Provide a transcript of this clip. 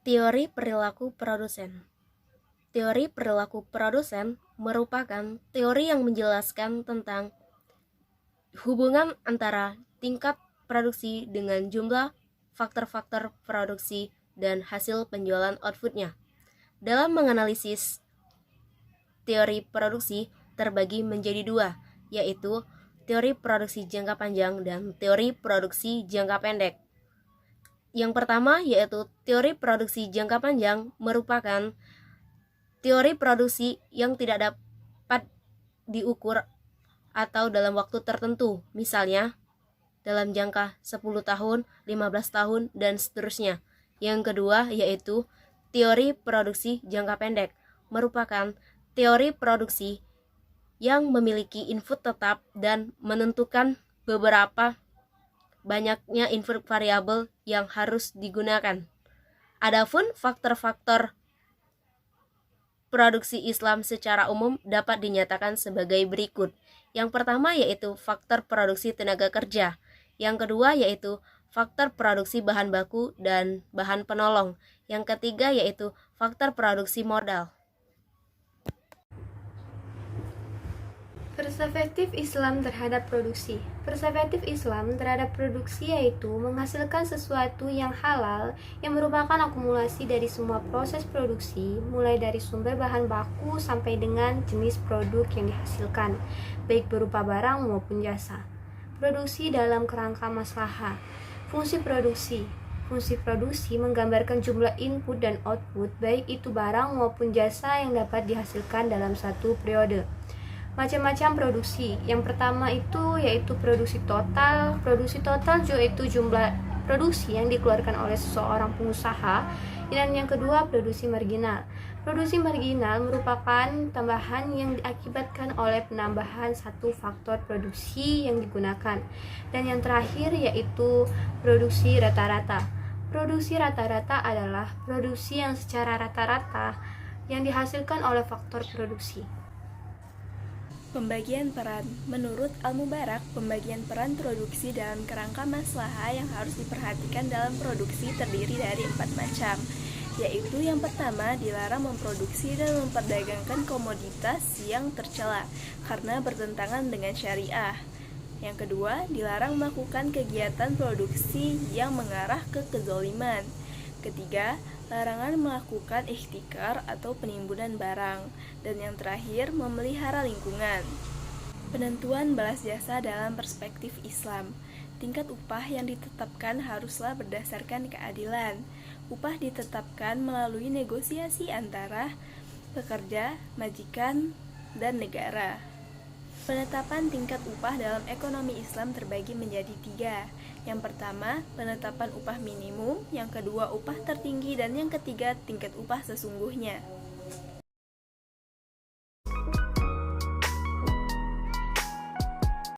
Teori perilaku produsen. Teori perilaku produsen merupakan teori yang menjelaskan tentang hubungan antara tingkat produksi dengan jumlah faktor-faktor produksi dan hasil penjualan outputnya. Dalam menganalisis teori produksi terbagi menjadi dua, yaitu teori produksi jangka panjang dan teori produksi jangka pendek. Yang pertama yaitu teori produksi jangka panjang merupakan teori produksi yang tidak dapat diukur atau dalam waktu tertentu, misalnya dalam jangka 10 tahun, 15 tahun, dan seterusnya. Yang kedua yaitu teori produksi jangka pendek, merupakan teori produksi yang memiliki input tetap dan menentukan beberapa banyaknya input variabel yang harus digunakan. Adapun faktor-faktor produksi Islam secara umum dapat dinyatakan sebagai berikut. Yang pertama yaitu faktor produksi tenaga kerja. Yang kedua yaitu faktor produksi bahan baku dan bahan penolong. Yang ketiga yaitu faktor produksi modal. Perspektif Islam terhadap produksi. Perspektif Islam terhadap produksi yaitu menghasilkan sesuatu yang halal yang merupakan akumulasi dari semua proses produksi, mulai dari sumber bahan baku sampai dengan jenis produk yang dihasilkan, baik berupa barang maupun jasa. Produksi dalam kerangka maslahah. Fungsi produksi. Fungsi produksi menggambarkan jumlah input dan output, baik itu barang maupun jasa yang dapat dihasilkan dalam satu periode. Macam-macam produksi. Yang pertama itu yaitu produksi total. Produksi total yaitu jumlah produksi yang dikeluarkan oleh seseorang pengusaha. Dan yang kedua produksi marginal. Produksi marginal merupakan tambahan yang diakibatkan oleh penambahan satu faktor produksi yang digunakan. Dan yang terakhir yaitu produksi rata-rata. Produksi rata-rata adalah produksi yang secara rata-rata yang dihasilkan oleh faktor produksi. Pembagian peran. Menurut Al-Mubarak, pembagian peran produksi dalam kerangka maslahah yang harus diperhatikan dalam produksi terdiri dari 4 macam, yaitu yang pertama, dilarang memproduksi dan memperdagangkan komoditas yang tercela karena bertentangan dengan syariah. Yang kedua, dilarang melakukan kegiatan produksi yang mengarah ke kezaliman. Ketiga, larangan melakukan ihtikar atau penimbunan barang. Dan yang terakhir, memelihara lingkungan. Penentuan balas jasa dalam perspektif Islam. Tingkat upah yang ditetapkan haruslah berdasarkan keadilan. Upah ditetapkan melalui negosiasi antara pekerja, majikan, dan negara. Penetapan tingkat upah dalam ekonomi Islam terbagi menjadi 3. Yang pertama, penetapan upah minimum. Yang kedua, upah tertinggi. Dan yang ketiga, tingkat upah sesungguhnya.